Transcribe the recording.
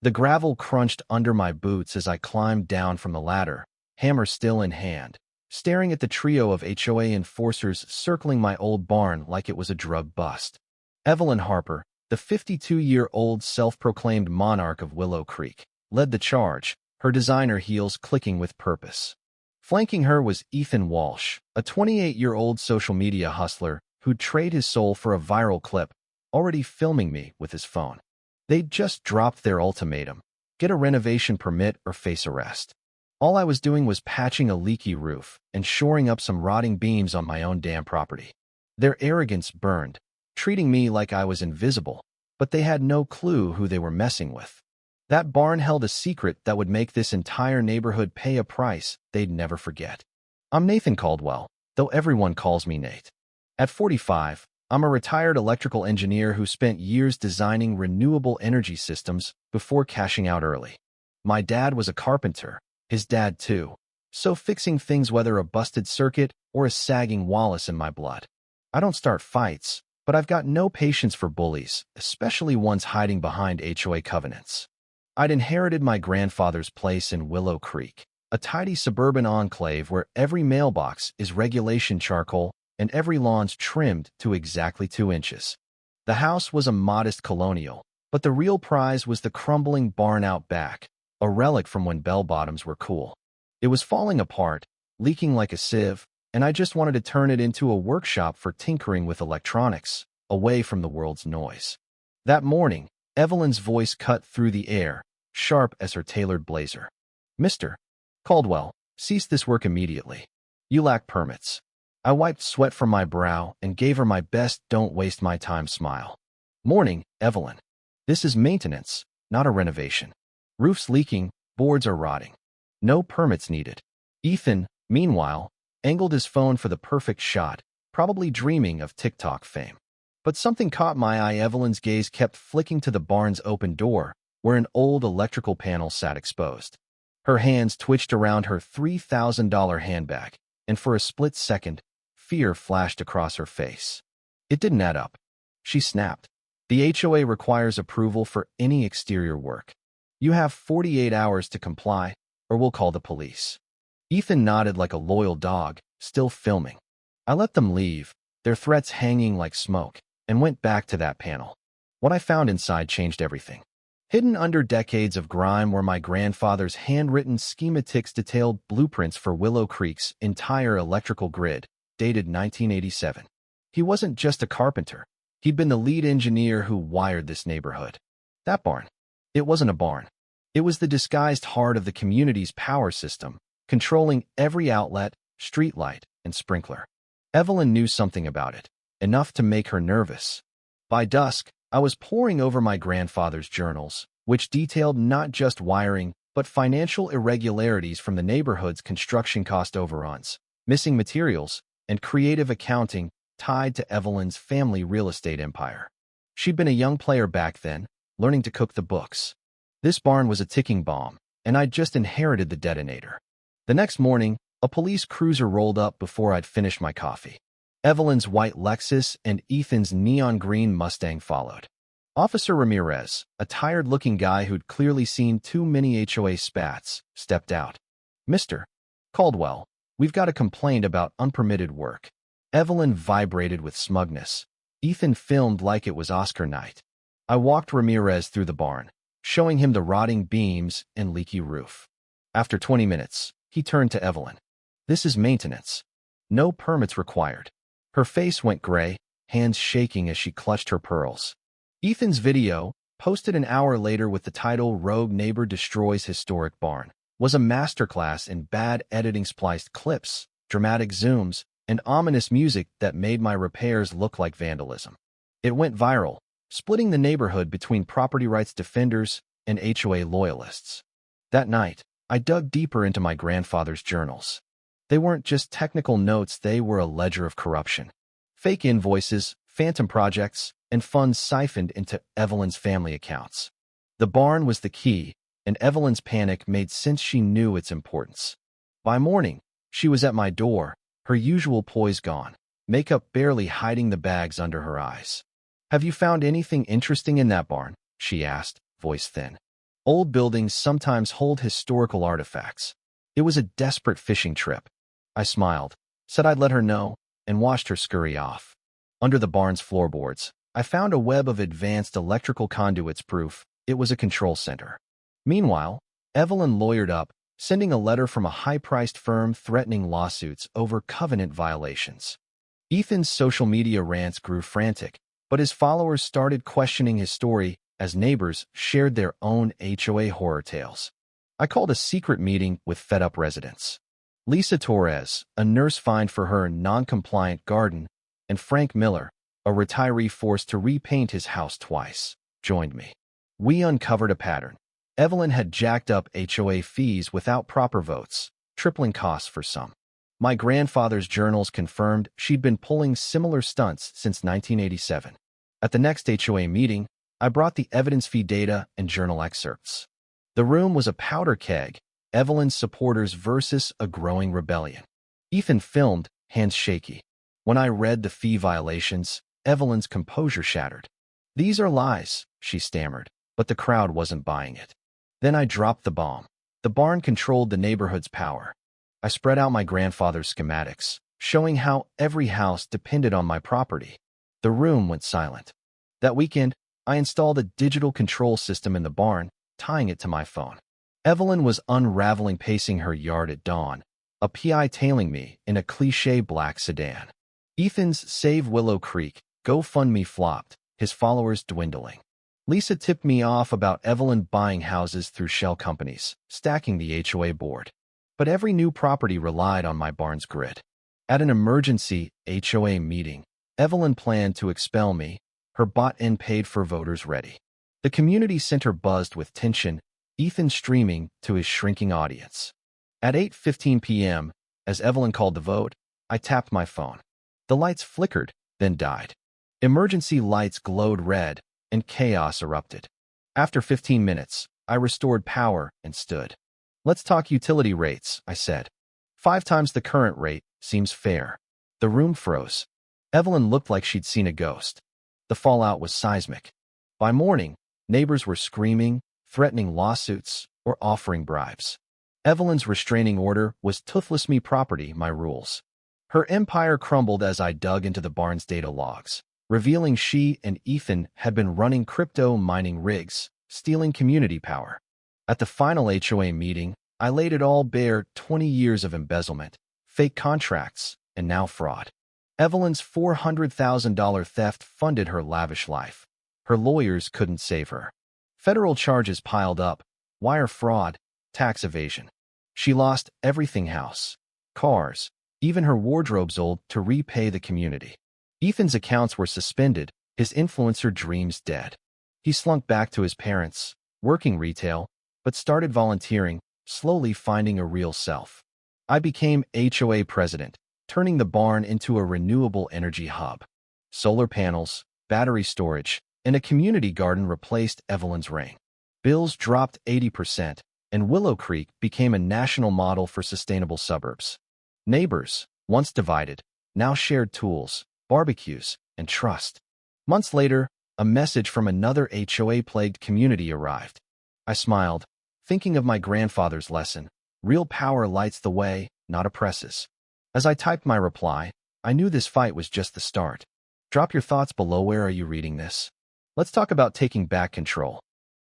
The gravel crunched under my boots as I climbed down from the ladder, hammer still in hand, staring at the trio of HOA enforcers circling my old barn like it was a drug bust. Evelyn Harper, the 52-year-old self-proclaimed monarch of Willow Creek, led the charge, her designer heels clicking with purpose. Flanking her was Ethan Walsh, a 28-year-old social media hustler who'd trade his soul for a viral clip, already filming me with his phone. They'd just dropped their ultimatum: get a renovation permit or face arrest. All I was doing was patching a leaky roof and shoring up some rotting beams on my own damn property. Their arrogance burned, treating me like I was invisible, but they had no clue who they were messing with. That barn held a secret that would make this entire neighborhood pay a price they'd never forget. I'm Nathan Caldwell, though everyone calls me Nate. At 45, I'm a retired electrical engineer who spent years designing renewable energy systems before cashing out early. My dad was a carpenter, his dad too, so fixing things, whether a busted circuit or a sagging Wallace, in my blood. I don't start fights, but I've got no patience for bullies, especially ones hiding behind HOA covenants. I'd inherited my grandfather's place in Willow Creek, a tidy suburban enclave where every mailbox is regulation charcoal and every lawn's trimmed to exactly 2 inches. The house was a modest colonial, but the real prize was the crumbling barn out back, a relic from when bell-bottoms were cool. It was falling apart, leaking like a sieve, and I just wanted to turn it into a workshop for tinkering with electronics, away from the world's noise. That morning, Evelyn's voice cut through the air, sharp as her tailored blazer. "Mr. Caldwell, cease this work immediately. You lack permits." I wiped sweat from my brow and gave her my best "don't waste my time" smile. "Morning, Evelyn. This is maintenance, not a renovation. Roof's leaking, boards are rotting. No permits needed." Ethan, meanwhile, angled his phone for the perfect shot, probably dreaming of TikTok fame. But something caught my eye. Evelyn's gaze kept flicking to the barn's open door, where an old electrical panel sat exposed. Her hands twitched around her $3,000 handbag, and for a split second, fear flashed across her face. It didn't add up. She snapped. "The HOA requires approval for any exterior work. You have 48 hours to comply, or we'll call the police." Ethan nodded like a loyal dog, still filming. I let them leave, their threats hanging like smoke, and went back to that panel. What I found inside changed everything. Hidden under decades of grime were my grandfather's handwritten schematics, detailed blueprints for Willow Creek's entire electrical grid, dated 1987. He wasn't just a carpenter. He'd been the lead engineer who wired this neighborhood. That barn. It wasn't a barn. It was the disguised heart of the community's power system, controlling every outlet, streetlight, and sprinkler. Evelyn knew something about it, enough to make her nervous. By dusk, I was poring over my grandfather's journals, which detailed not just wiring, but financial irregularities from the neighborhood's construction cost overruns, missing materials, and creative accounting tied to Evelyn's family real estate empire. She'd been a young player back then, learning to cook the books. This barn was a ticking bomb, and I'd just inherited the detonator. The next morning, a police cruiser rolled up before I'd finished my coffee. Evelyn's white Lexus and Ethan's neon green Mustang followed. Officer Ramirez, a tired-looking guy who'd clearly seen too many HOA spats, stepped out. "Mr. Caldwell, we've got a complaint about unpermitted work." Evelyn vibrated with smugness. Ethan filmed like it was Oscar night. I walked Ramirez through the barn, showing him the rotting beams and leaky roof. After 20 minutes, he turned to Evelyn. "This is maintenance. No permits required." Her face went gray, hands shaking as she clutched her pearls. Ethan's video, posted an hour later with the title "Rogue Neighbor Destroys Historic Barn," was a masterclass in bad editing, spliced clips, dramatic zooms, and ominous music that made my repairs look like vandalism. It went viral, splitting the neighborhood between property rights defenders and HOA loyalists. That night, I dug deeper into my grandfather's journals. They weren't just technical notes, they were a ledger of corruption. Fake invoices, phantom projects, and funds siphoned into Evelyn's family accounts. The barn was the key, and Evelyn's panic made sense. She knew its importance. By morning, she was at my door, her usual poise gone, makeup barely hiding the bags under her eyes. "Have you found anything interesting in that barn?" she asked, voice thin. Old buildings sometimes hold historical artifacts. It was a desperate fishing trip. I smiled, said I'd let her know, and watched her scurry off. Under the barn's floorboards, I found a web of advanced electrical conduits proof it was a control center. Meanwhile, Evelyn lawyered up, sending a letter from a high-priced firm threatening lawsuits over covenant violations. Ethan's social media rants grew frantic, but his followers started questioning his story as neighbors shared their own HOA horror tales. I called a secret meeting with fed-up residents. Lisa Torres, a nurse fined for her non-compliant garden, and Frank Miller, a retiree forced to repaint his house twice, joined me. We uncovered a pattern. Evelyn had jacked up HOA fees without proper votes, tripling costs for some. My grandfather's journals confirmed she'd been pulling similar stunts since 1987. At the next HOA meeting, I brought the evidence fee data and journal excerpts. The room was a powder keg, Evelyn's supporters versus a growing rebellion. Ethan filmed, hands shaky. When I read the fee violations, Evelyn's composure shattered. "These are lies," she stammered, but the crowd wasn't buying it. Then I dropped the bomb. The barn controlled the neighborhood's power. I spread out my grandfather's schematics, showing how every house depended on my property. The room went silent. That weekend, I installed a digital control system in the barn, tying it to my phone. Evelyn was unraveling pacing her yard at dawn, a PI tailing me in a cliché black sedan. Ethan's Save Willow Creek GoFundMe flopped, his followers dwindling. Lisa tipped me off about Evelyn buying houses through shell companies, stacking the HOA board. But every new property relied on my barn's grid. At an emergency HOA meeting, Evelyn planned to expel me, her bought-in paid-for voters ready. The community center buzzed with tension, Ethan streaming to his shrinking audience. At 8:15 p.m., as Evelyn called the vote, I tapped my phone. The lights flickered, then died. Emergency lights glowed red, and chaos erupted. After 15 minutes, I restored power and stood. "Let's talk utility rates," I said. "5 times the current rate seems fair." The room froze. Evelyn looked like she'd seen a ghost. The fallout was seismic. By morning, neighbors were screaming, threatening lawsuits, or offering bribes. Evelyn's restraining order was toothless me property, my rules. Her empire crumbled as I dug into the barn's data logs, revealing she and Ethan had been running crypto mining rigs, stealing community power. At the final HOA meeting, I laid it all bare: 20 years of embezzlement, fake contracts, and now fraud. Evelyn's $400,000 theft funded her lavish life. Her lawyers couldn't save her. Federal charges piled up: wire fraud, tax evasion. She lost everything: house, cars, even her wardrobe's old, to repay the community. Ethan's accounts were suspended, his influencer dreams dead. He slunk back to his parents, working retail, but started volunteering, slowly finding a real self. I became HOA president, turning the barn into a renewable energy hub. Solar panels, battery storage, and a community garden replaced Evelyn's reign. Bills dropped 80%, and Willow Creek became a national model for sustainable suburbs. Neighbors, once divided, now shared tools, barbecues, and trust. Months later, a message from another HOA-plagued community arrived. I smiled, thinking of my grandfather's lesson: real power lights the way, not oppresses. As I typed my reply, I knew this fight was just the start. Drop your thoughts below. Where are you reading this? Let's talk about taking back control.